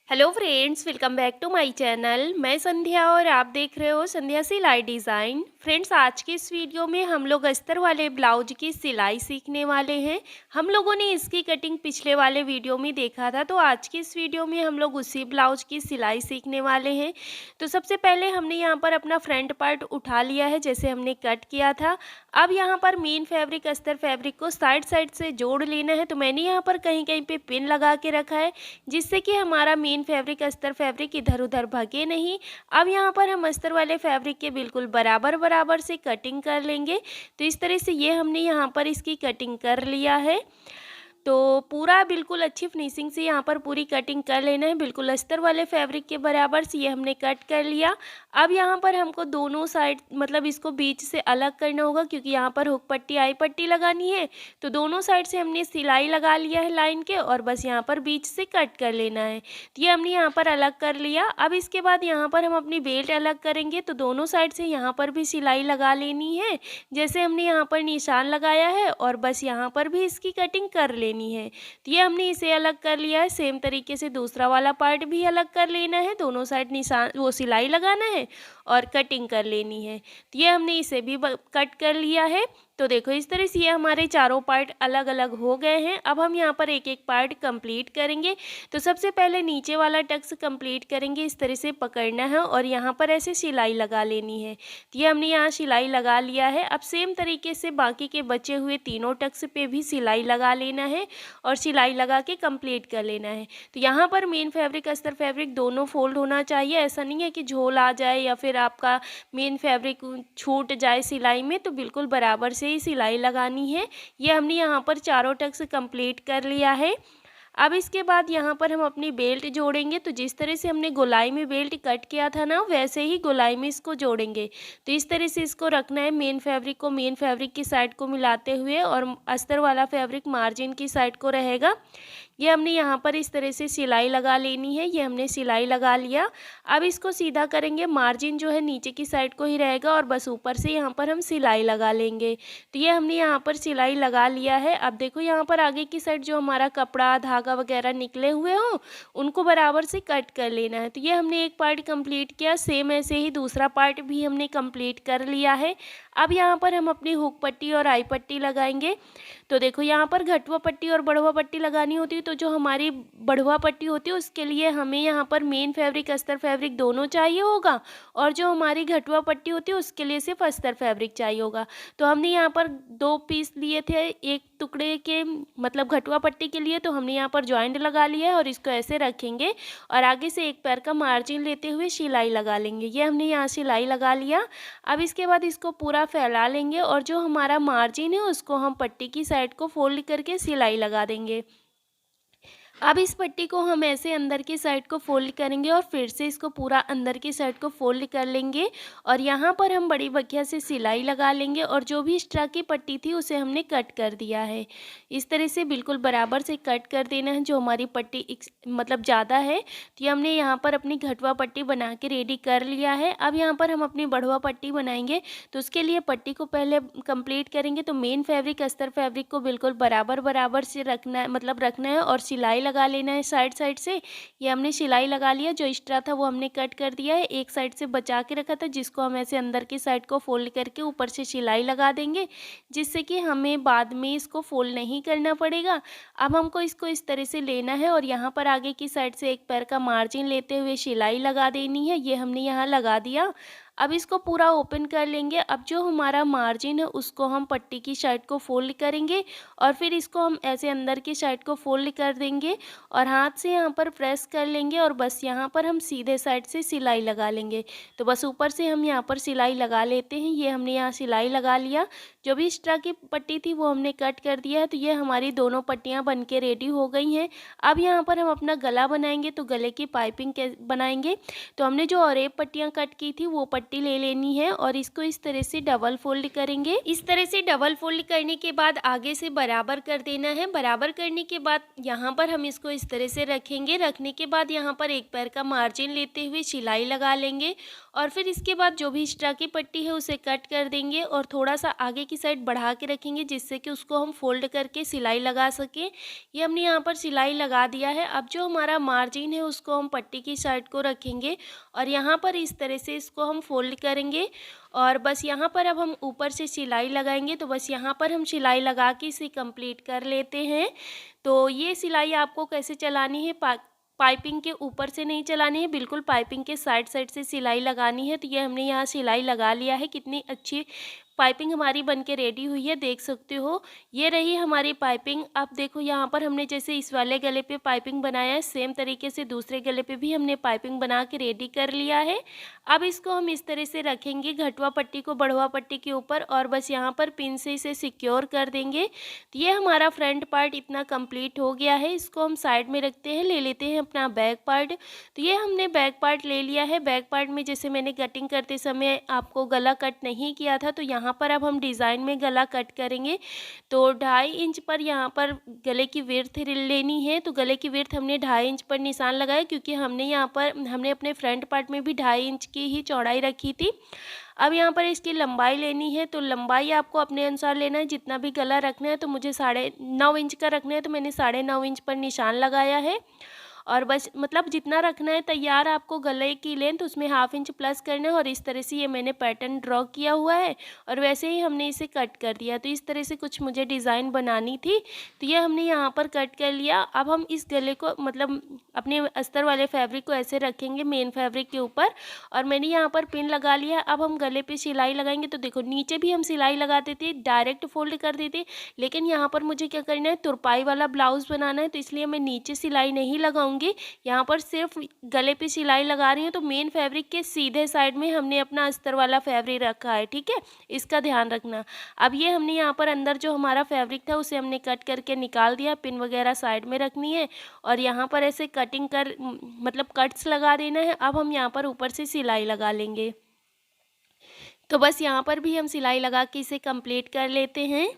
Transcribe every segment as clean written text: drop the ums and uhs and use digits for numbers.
Hello friends, welcome back to my channel. मैं संध्या और आप देख रहे हो संध्या सिलाई डिज़ाइन। फ्रेंड्स, आज के इस वीडियो में हम लोग अस्तर वाले ब्लाउज की सिलाई सीखने वाले हैं। हम लोगों ने इसकी कटिंग पिछले वाले वीडियो में देखा था, तो आज की इस वीडियो में हम लोग उसी ब्लाउज की सिलाई सीखने वाले हैं। तो सबसे पहले हमने यहाँ पर अपना फ्रंट पार्ट उठा लिया है, जैसे हमने कट किया था। अब यहाँ पर मेन फैब्रिक अस्तर फैब्रिक को साइड साइड से जोड़ लेना है। तो मैंने यहाँ पर कहीं कहीं पे पिन लगा के रखा है, जिससे कि हमारा मेन फैब्रिक अस्तर फैब्रिक इधर उधर भगे नहीं। अब यहाँ पर हम अस्तर वाले फैब्रिक के बिल्कुल बराबर बराबर से कटिंग कर लेंगे। तो इस तरह से ये हमने यहाँ पर इसकी कटिंग कर लिया है। तो पूरा बिल्कुल अच्छी फिनिशिंग से यहाँ पर पूरी कटिंग कर लेना है, बिल्कुल अस्तर वाले फैब्रिक के बराबर से ये हमने कट कर लिया। अब यहाँ पर हमको दोनों साइड मतलब इसको बीच से अलग करना होगा, क्योंकि यहाँ पर हुक पट्टी आई पट्टी लगानी है। तो दोनों साइड से हमने सिलाई लगा लिया है लाइन के, और बस यहाँ पर बीच से कट कर लेना है। तो ये हमने यहाँ पर अलग कर लिया। अब इसके बाद यहाँ पर हम अपनी बेल्ट अलग करेंगे, तो दोनों साइड से यहाँ पर भी सिलाई लगा लेनी है, जैसे हमने यहाँ पर निशान लगाया है, और बस यहाँ पर भी इसकी कटिंग कर लेनी है। तो ये हमने इसे अलग कर लिया है। सेम तरीके से दूसरा वाला पार्ट भी अलग कर लेना है, दोनों साइड निशान वो सिलाई लगाना है और कटिंग कर लेनी है। तो ये हमने इसे भी कट कर लिया है। तो देखो इस तरह से ये हमारे चारों पार्ट अलग अलग हो गए हैं। अब हम यहाँ पर एक एक पार्ट कंप्लीट करेंगे। तो सबसे पहले नीचे वाला टक्स कंप्लीट करेंगे, इस तरह से पकड़ना है और यहाँ पर ऐसे सिलाई लगा लेनी है। तो ये हमने यहाँ सिलाई लगा लिया है। अब सेम तरीके से बाकी के बचे हुए तीनों टक्स पे भी सिलाई लगा लेना है और सिलाई लगा के कंप्लीट कर लेना है। तो यहाँ पर मेन फैब्रिक अस्तर फैब्रिक दोनों फोल्ड होना चाहिए। ऐसा नहीं है कि झोल आ जाए या फिर आपका मेन फैब्रिक छूट जाए सिलाई में, तो बिल्कुल बराबर से ही सिलाई लगानी है। ये हमने यहाँ पर चारों टक्स कंप्लीट कर लिया है। अब इसके बाद यहाँ पर हम अपनी बेल्ट जोड़ेंगे। तो जिस तरह से हमने गोलाई में बेल्ट कट किया था ना, वैसे ही गोलाई में इसको जोड़ेंगे। तो इस तरह से इसको रखना है, मेन फैब्रिक को मेन फैब्रिक की साइड को मिलाते हुए, और अस्तर वाला फैब्रिक मार्जिन की साइड को रहेगा। ये हमने यहाँ पर इस तरह से सिलाई लगा लेनी है। ये हमने सिलाई लगा लिया। अब इसको सीधा करेंगे, मार्जिन जो है नीचे की साइड को ही रहेगा, और बस ऊपर से यहाँ पर हम सिलाई लगा लेंगे। तो ये हमने यहाँ पर सिलाई लगा लिया है। अब देखो यहाँ पर आगे की साइड जो हमारा कपड़ा धागा वगैरह निकले हुए हों, उनको बराबर से कट कर लेना है। तो ये हमने एक पार्ट कंप्लीट किया, सेम ऐसे ही दूसरा पार्ट भी हमने कंप्लीट कर लिया है। अब यहाँ पर हम अपनी हुक पट्टी और आई पट्टी लगाएंगे। तो देखो यहाँ पर घटवा पट्टी और बढ़वा पट्टी लगानी होती है। तो जो हमारी बढ़वा पट्टी होती है उसके लिए हमें यहाँ पर मेन फैब्रिक अस्तर फैब्रिक दोनों चाहिए होगा, और जो हमारी घटवा पट्टी होती है उसके लिए सिर्फ अस्तर फैब्रिक चाहिए होगा। तो हमने यहाँ पर 2 पीस लिए थे एक टुकड़े के, मतलब घटवा पट्टी के लिए। तो हमने यहाँ पर जॉइंट लगा लिया है और इसको ऐसे रखेंगे, और आगे से एक पैर का मार्जिन लेते हुए सिलाई लगा लेंगे। ये हमने यहाँ सिलाई लगा लिया। अब इसके बाद इसको पूरा फैला लेंगे, और जो हमारा मार्जिन है उसको हम पट्टी की साइड को फोल्ड करके सिलाई लगा देंगे। अब इस पट्टी को हम ऐसे अंदर की साइड को फोल्ड करेंगे, और फिर से इसको पूरा अंदर की साइड को फोल्ड कर लेंगे, और यहाँ पर हम बड़ी बखिया से सिलाई लगा लेंगे, और जो भी एक्स्ट्रा की पट्टी थी उसे हमने कट कर दिया है। इस तरह से बिल्कुल बराबर से कट कर देना है, जो हमारी पट्टी मतलब ज़्यादा है। तो ये हमने यहाँ पर अपनी घटवा पट्टी बना के रेडी कर लिया है। अब यहाँ पर हम अपनी बढ़वा पट्टी बनाएंगे। तो उसके लिए पट्टी को पहले कंप्लीट करेंगे। तो मेन फैब्रिक अस्तर फैब्रिक को बिल्कुल बराबर बराबर से रखना है, मतलब रखना है, और सिलाई लगा लेना है साइड साइड से। ये हमने सिलाई लगा लिया, जो एक्स्ट्रा था वो हमने कट कर दिया है। एक साइड से बचा के रखा था, जिसको हम ऐसे अंदर की साइड को फोल्ड करके ऊपर से सिलाई लगा देंगे, जिससे कि हमें बाद में इसको फोल्ड नहीं करना पड़ेगा। अब हमको इसको इस तरह से लेना है, और यहाँ पर आगे की साइड से एक पैर का मार्जिन लेते हुए सिलाई लगा देनी है। ये हमने यहाँ लगा दिया। अब इसको पूरा ओपन कर लेंगे। अब जो हमारा मार्जिन है उसको हम पट्टी की साइड को फोल्ड करेंगे, और फिर इसको हम ऐसे अंदर की साइड को फोल्ड कर देंगे, और हाथ से यहाँ पर प्रेस कर लेंगे, और बस यहाँ पर हम सीधे साइड से सिलाई लगा लेंगे। तो बस ऊपर से हम यहाँ पर सिलाई लगा लेते हैं। ये हमने यहाँ सिलाई लगा लिया। जो भी एक्स्ट्रा की पट्टी थी वो हमने कट कर दिया है। तो ये हमारी दोनों पट्टियाँ बन के रेडी हो गई हैं। अब यहाँ पर हम अपना गला बनाएंगे। तो गले की पाइपिंग बनाएंगे। तो हमने जो और एक पट्टियाँ कट की थी वो पट्टी ले लेनी है, और इसको इस तरह से डबल फोल्ड करेंगे। इस तरह से डबल फोल्ड करने के बाद आगे से बराबर कर देना है। बराबर करने के बाद यहाँ पर हम इसको इस तरह से रखेंगे। रखने के बाद यहाँ पर एक पैर का मार्जिन लेते हुए सिलाई लगा लेंगे, और फिर इसके बाद जो भी एक्स्ट्रा की पट्टी है उसे कट कर देंगे और थोड़ा सा आगे की साइड बढ़ा के रखेंगे, जिससे कि उसको हम फोल्ड करके सिलाई लगा सकें। ये हमने यहाँ पर सिलाई लगा दिया है। अब जो हमारा मार्जिन है उसको हम पट्टी की साइड को रखेंगे और यहाँ पर इस तरह से इसको हम फोल्ड करेंगे और बस यहाँ पर अब हम ऊपर से सिलाई लगाएंगे। तो बस यहाँ पर हम सिलाई लगा के इसे कंप्लीट कर लेते हैं। तो ये सिलाई आपको कैसे चलानी है, पाइपिंग के ऊपर से नहीं चलानी है, बिल्कुल पाइपिंग के साइड साइड से सिलाई लगानी है। तो ये हमने यहाँ सिलाई लगा लिया है। कितनी अच्छी पाइपिंग हमारी बनके रेडी हुई है, देख सकते हो। ये रही हमारी पाइपिंग। अब देखो यहाँ पर हमने जैसे इस वाले गले पे पाइपिंग बनाया है, सेम तरीके से दूसरे गले पे भी हमने पाइपिंग बना के रेडी कर लिया है। अब इसको हम इस तरह से रखेंगे घटवा पट्टी को बढ़वा पट्टी के ऊपर और बस यहाँ पर पिन से इसे सिक्योर कर देंगे। तो ये हमारा फ्रंट पार्ट इतना कंप्लीट हो गया है। इसको हम साइड में रखते हैं। ले लेते हैं अपना बैक पार्ट। तो ये हमने बैक पार्ट ले लिया है। बैक पार्ट में जैसे मैंने कटिंग करते समय आपको गला कट नहीं किया था, तो यहाँ पर अब हम डिज़ाइन में गला कट करेंगे। तो 2.5 इंच पर यहाँ पर गले की विड्थ लेनी है। तो गले की विड्थ हमने 2.5 इंच पर निशान लगाया, क्योंकि हमने अपने फ्रंट पार्ट में भी 2.5 इंच की ही चौड़ाई रखी थी। अब यहाँ पर इसकी लंबाई लेनी है। तो लंबाई आपको अपने अनुसार लेना है, जितना भी गला रखना है। तो मुझे 9.5 इंच का रखना है, तो मैंने 9.5 इंच पर निशान लगाया है। और बस मतलब जितना रखना है तैयार आपको गले की लेंथ, उसमें 1/2 इंच प्लस करना है। और इस तरह से ये मैंने पैटर्न ड्रॉ किया हुआ है और वैसे ही हमने इसे कट कर दिया। तो इस तरह से कुछ मुझे डिज़ाइन बनानी थी, तो ये हमने यहाँ पर कट कर लिया। अब हम इस गले को मतलब अपने अस्तर वाले फैब्रिक को ऐसे रखेंगे मेन फैब्रिक के ऊपर और मैंने यहाँ पर पिन लगा लिया। अब हम गले पे सिलाई लगाएंगे। तो देखो नीचे भी हम सिलाई लगाते थे, डायरेक्ट फोल्ड कर देते, लेकिन यहाँ पर मुझे क्या करना है, तुरपाई वाला ब्लाउज़ बनाना है। तो इसलिए मैं नीचे सिलाई नहीं लगाऊंगी, यहाँ पर सिर्फ गले पे सिलाई लगा रही हूँ। तो मेन फैब्रिक के सीधे साइड में हमने अपना अस्तर वाला फैब्रिक रखा है, ठीक है, इसका ध्यान रखना। अब ये हमने यहाँ पर अंदर जो हमारा फैब्रिक था उसे हमने कट करके निकाल दिया। पिन वगैरह साइड में रखनी है और यहाँ पर ऐसे कटिंग कर मतलब कट्स लगा देना है। अब हम यहाँ पर ऊपर से सिलाई लगा लेंगे। तो बस यहाँ पर भी हम सिलाई लगा के इसे कंप्लीट कर लेते हैं।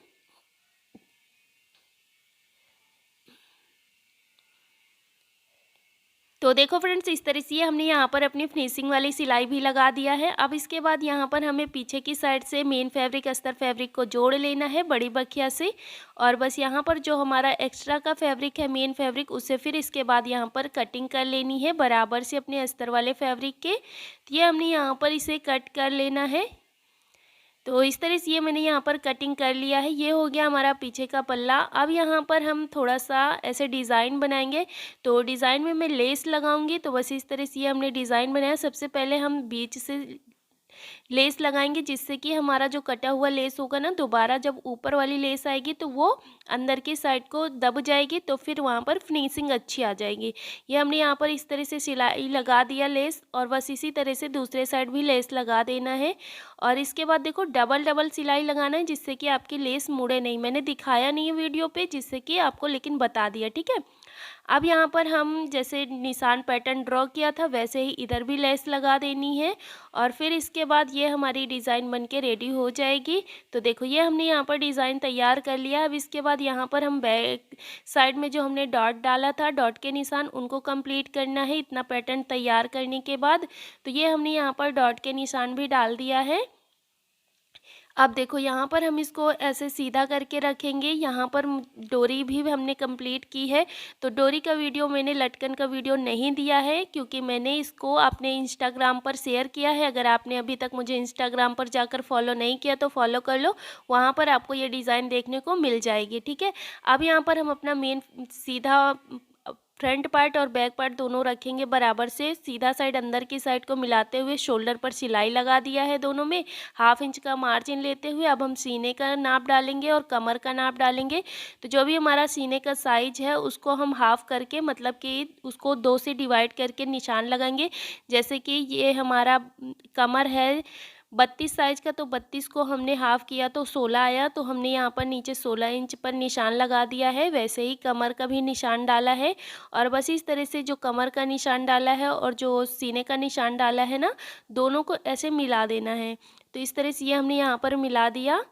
तो देखो फ्रेंड्स, इस तरह से हमने यहाँ पर अपनी फिनिशिंग वाली सिलाई भी लगा दिया है। अब इसके बाद यहाँ पर हमें पीछे की साइड से मेन फैब्रिक अस्तर फैब्रिक को जोड़ लेना है बड़ी बखिया से और बस यहाँ पर जो हमारा एक्स्ट्रा का फैब्रिक है मेन फैब्रिक, उसे फिर इसके बाद यहाँ पर कटिंग कर लेनी है बराबर से अपने अस्तर वाले फैब्रिक के। तो ये हमने यहाँ पर इसे कट कर लेना है। तो इस तरह से ये मैंने यहाँ पर कटिंग कर लिया है। ये हो गया हमारा पीछे का पल्ला। अब यहाँ पर हम थोड़ा सा ऐसे डिज़ाइन बनाएंगे। तो डिज़ाइन में मैं लेस लगाऊंगी। तो बस इस तरह से ये हमने डिज़ाइन बनाया। सबसे पहले हम बीच से लेस लगाएंगे, जिससे कि हमारा जो कटा हुआ लेस होगा ना, दोबारा जब ऊपर वाली लेस आएगी तो वो अंदर की साइड को दब जाएगी, तो फिर वहाँ पर फिनिशिंग अच्छी आ जाएगी। ये हमने यहाँ पर इस तरह से सिलाई लगा दिया लेस और बस इसी तरह से दूसरे साइड भी लेस लगा देना है। और इसके बाद देखो डबल सिलाई लगाना है, जिससे कि आपकी लेस मुड़े नहीं। मैंने दिखाया नहीं है वीडियो पे, जिससे कि आपको लेकिन बता दिया, ठीक है। अब यहाँ पर हम जैसे निशान पैटर्न ड्रॉ किया था वैसे ही इधर भी लेस लगा देनी है और फिर इसके बाद ये हमारी डिज़ाइन बनके रेडी हो जाएगी। तो देखो ये हमने यहाँ पर डिज़ाइन तैयार कर लिया। अब इसके बाद यहाँ पर हम बैक साइड में जो हमने डॉट डाला था, डॉट के निशान, उनको कंप्लीट करना है इतना पैटर्न तैयार करने के बाद। तो ये हमने यहाँ पर डॉट के निशान भी डाल दिया है। अब देखो यहाँ पर हम इसको ऐसे सीधा करके रखेंगे। यहाँ पर डोरी भी हमने कंप्लीट की है। तो डोरी का वीडियो मैंने लटकन का वीडियो नहीं दिया है, क्योंकि मैंने इसको अपने इंस्टाग्राम पर शेयर किया है। अगर आपने अभी तक मुझे इंस्टाग्राम पर जाकर फॉलो नहीं किया तो फॉलो कर लो, वहाँ पर आपको ये डिज़ाइन देखने को मिल जाएगी, ठीक है। अब यहाँ पर हम अपना मेन सीधा फ्रंट पार्ट और बैक पार्ट दोनों रखेंगे बराबर से। सीधा साइड अंदर की साइड को मिलाते हुए शोल्डर पर सिलाई लगा दिया है दोनों में। 1/2 इंच का मार्जिन लेते हुए अब हम सीने का नाप डालेंगे और कमर का नाप डालेंगे। तो जो भी हमारा सीने का साइज है उसको हम हाफ करके मतलब कि उसको 2 से डिवाइड करके निशान लगाएंगे। जैसे कि ये हमारा कमर है 32 साइज़ का, तो 32 को हमने हाफ़ किया तो 16 आया। तो हमने यहाँ पर नीचे 16 इंच पर निशान लगा दिया है। वैसे ही कमर का भी निशान डाला है और बस इस तरह से जो कमर का निशान डाला है और जो सीने का निशान डाला है ना, दोनों को ऐसे मिला देना है। तो इस तरह से ये हमने यहाँ पर मिला दिया।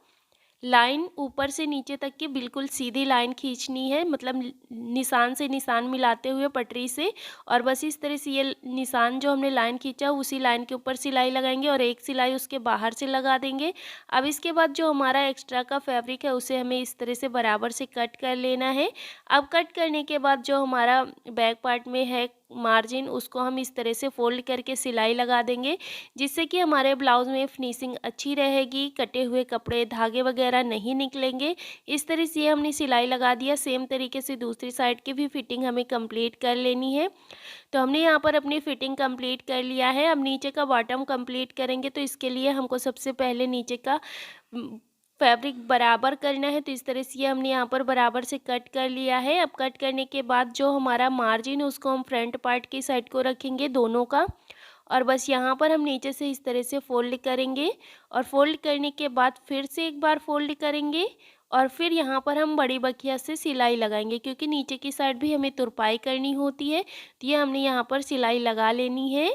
लाइन ऊपर से नीचे तक की बिल्कुल सीधी लाइन खींचनी है, मतलब निशान से निशान मिलाते हुए पटरी से। और बस इस तरह से ये निशान जो हमने लाइन खींचा उसी लाइन के ऊपर सिलाई लगाएंगे और एक सिलाई उसके बाहर से लगा देंगे। अब इसके बाद जो हमारा एक्स्ट्रा का फैब्रिक है उसे हमें इस तरह से बराबर से कट कर लेना है। अब कट करने के बाद जो हमारा बैक पार्ट में है मार्जिन, उसको हम इस तरह से फोल्ड करके सिलाई लगा देंगे, जिससे कि हमारे ब्लाउज़ में फिनिशिंग अच्छी रहेगी, कटे हुए कपड़े धागे वगैरह नहीं निकलेंगे। इस तरह से हमने सिलाई लगा दिया। सेम तरीके से दूसरी साइड की भी फिटिंग हमें कंप्लीट कर लेनी है। तो हमने यहाँ पर अपनी फिटिंग कंप्लीट कर लिया है। अब नीचे का बॉटम कंप्लीट करेंगे, तो इसके लिए हमको सबसे पहले नीचे का फैब्रिक बराबर करना है। तो इस तरह से हमने यहाँ पर बराबर से कट कर लिया है। अब कट करने के बाद जो हमारा मार्जिन है उसको हम फ्रंट पार्ट की साइड को रखेंगे दोनों का, और बस यहाँ पर हम नीचे से इस तरह से फोल्ड करेंगे और फोल्ड करने के बाद फिर से एक बार फोल्ड करेंगे और फिर यहाँ पर हम बड़ी बखिया से सिलाई लगाएंगे, क्योंकि नीचे की साइड भी हमें तुरपाई करनी होती है। तो ये हमने यहाँ पर सिलाई लगा लेनी है।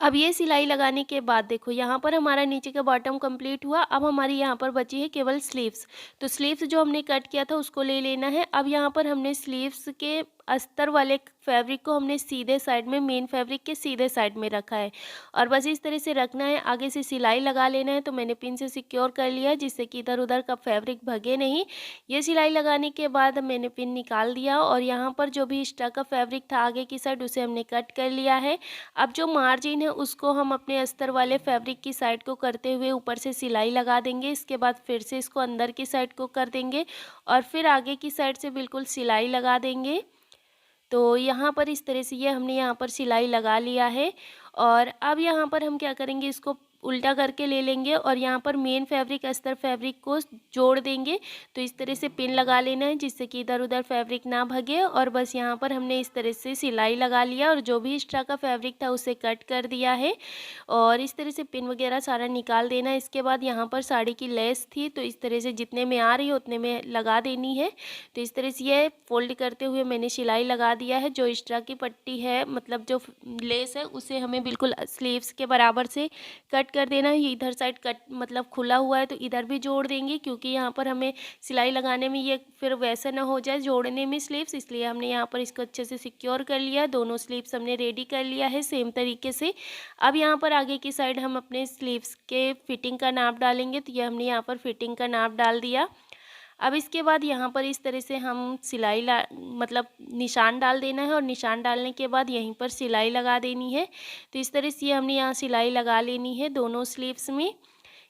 अब ये सिलाई लगाने के बाद देखो यहाँ पर हमारा नीचे का बॉटम कंप्लीट हुआ। अब हमारी यहाँ पर बची है केवल स्लीव्स। तो स्लीव्स जो हमने कट किया था उसको ले लेना है। अब यहाँ पर हमने स्लीव्स के अस्तर वाले फैब्रिक को हमने सीधे साइड में, मेन फैब्रिक के सीधे साइड में रखा है और बस इस तरह से रखना है। आगे से सिलाई लगा लेना है। तो मैंने पिन से सिक्योर कर लिया है, जिससे कि इधर उधर का फैब्रिक भगे नहीं। ये सिलाई लगाने के बाद मैंने पिन निकाल दिया और यहाँ पर जो भी एक्स्ट्रा का फैब्रिक था आगे की साइड उसे हमने कट कर लिया है। अब जो मार्जिन है उसको हम अपने अस्तर वाले फैब्रिक की साइड को करते हुए ऊपर से सिलाई लगा देंगे। इसके बाद फिर से इसको अंदर की साइड को कर देंगे और फिर आगे की साइड से बिल्कुल सिलाई लगा देंगे। तो यहाँ पर इस तरह से ये हमने यहाँ पर सिलाई लगा लिया है। और अब यहाँ पर हम क्या करेंगे, इसको उल्टा करके ले लेंगे और यहाँ पर मेन फैब्रिक अस्तर फैब्रिक को जोड़ देंगे। तो इस तरह से पिन लगा लेना है, जिससे कि इधर उधर फैब्रिक ना भगे। और बस यहाँ पर हमने इस तरह से सिलाई लगा लिया और जो भी एक्स्ट्रा का फैब्रिक था उसे कट कर दिया है और इस तरह से पिन वगैरह सारा निकाल देना है। इसके बाद यहाँ पर साड़ी की लेस थी, तो इस तरह से जितने में आ रही है उतने में लगा देनी है। तो इस तरह से ये फोल्ड करते हुए मैंने सिलाई लगा दिया है। जो एक्स्ट्रा की पट्टी है, मतलब जो लेस है, उसे हमें बिल्कुल स्लीव्स के बराबर से कट कर देना है। इधर साइड कट मतलब खुला हुआ है तो इधर भी जोड़ देंगे, क्योंकि यहाँ पर हमें सिलाई लगाने में ये फिर वैसा ना हो जाए जोड़ने में स्लीव्स, इसलिए हमने यहाँ पर इसको अच्छे से सिक्योर कर लिया। दोनों स्लीव्स हमने रेडी कर लिया है सेम तरीके से। अब यहाँ पर आगे की साइड हम अपने स्लीव्स के फिटिंग का नाप डालेंगे। तो ये हमने यहाँ पर फिटिंग का नाप डाल दिया। अब इसके बाद यहाँ पर इस तरह से हम मतलब निशान डाल देना है और निशान डालने के बाद यहीं पर सिलाई लगा देनी है। तो इस तरह से हमने यहाँ सिलाई लगा लेनी है दोनों स्लीव्स में।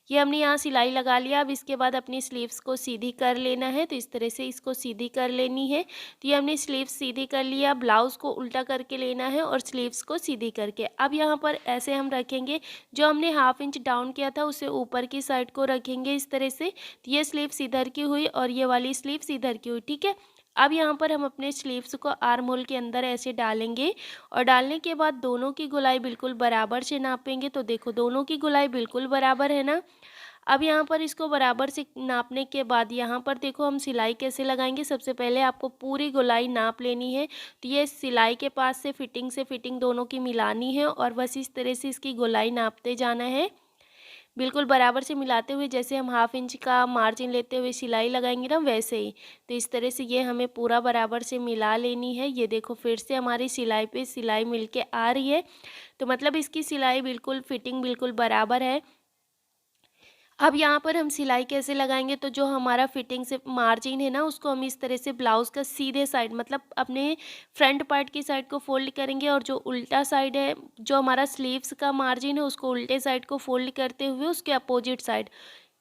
ये हमने यहाँ सिलाई लगा लिया। अब इसके बाद अपनी स्लीव्स को सीधी कर लेना है। तो इस तरह से इसको सीधी कर लेनी है। तो ये हमने स्लीव्स सीधी कर लिया। ब्लाउज़ को उल्टा करके लेना है और स्लीव्स को सीधी करके अब यहाँ पर ऐसे हम रखेंगे। जो हमने हाफ इंच डाउन किया था उसे ऊपर की साइड को रखेंगे इस तरह से। तो ये स्लीव्स इधर की हुई और ये वाली स्लीव्स इधर की हुई, ठीक है। अब यहाँ पर हम अपने स्लीव्स को आर्म होल के अंदर ऐसे डालेंगे और डालने के बाद दोनों की गोलाई बिल्कुल बराबर से नापेंगे। तो देखो दोनों की गोलाई बिल्कुल बराबर है ना। अब यहाँ पर इसको बराबर से नापने के बाद यहाँ पर देखो हम सिलाई कैसे लगाएंगे। सबसे पहले आपको पूरी गोलाई नाप लेनी है। तो ये सिलाई के पास से फिटिंग दोनों की मिलानी है और बस इस तरह से इसकी गोलाई नापते जाना है, बिल्कुल बराबर से मिलाते हुए। जैसे हम हाफ इंच का मार्जिन लेते हुए सिलाई लगाएंगे ना, वैसे ही। तो इस तरह से ये हमें पूरा बराबर से मिला लेनी है। ये देखो फिर से हमारी सिलाई पे सिलाई मिलके आ रही है, तो मतलब इसकी सिलाई बिल्कुल फिटिंग बिल्कुल बराबर है। अब यहाँ पर हम सिलाई कैसे लगाएंगे, तो जो हमारा फिटिंग से मार्जिन है ना, उसको हम इस तरह से ब्लाउज़ का सीधे साइड, मतलब अपने फ्रंट पार्ट की साइड को फोल्ड करेंगे और जो उल्टा साइड है, जो हमारा स्लीव्स का मार्जिन है, उसको उल्टे साइड को फोल्ड करते हुए उसके अपोजिट साइड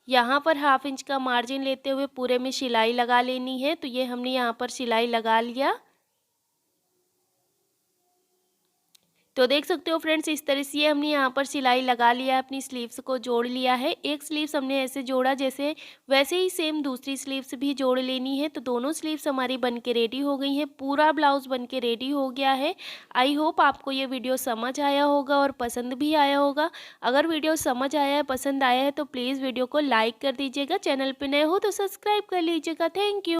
यहाँ पर हाफ इंच का मार्जिन लेते हुए पूरे में सिलाई लगा लेनी है। तो ये हमने यहाँ पर सिलाई लगा लिया। तो देख सकते हो फ्रेंड्स, इस तरह से हमने यहाँ पर सिलाई लगा लिया है, अपनी स्लीव्स को जोड़ लिया है। एक स्लीव्स हमने ऐसे जोड़ा जैसे, वैसे ही सेम दूसरी स्लीव्स भी जोड़ लेनी है। तो दोनों स्लीव्स हमारी बन के रेडी हो गई हैं, पूरा ब्लाउज बन के रेडी हो गया है। आई होप आपको ये वीडियो समझ आया होगा और पसंद भी आया होगा। अगर वीडियो समझ आया है, पसंद आया है, तो प्लीज़ वीडियो को लाइक कर दीजिएगा। चैनल पर नए हो तो सब्सक्राइब कर लीजिएगा। Thank you.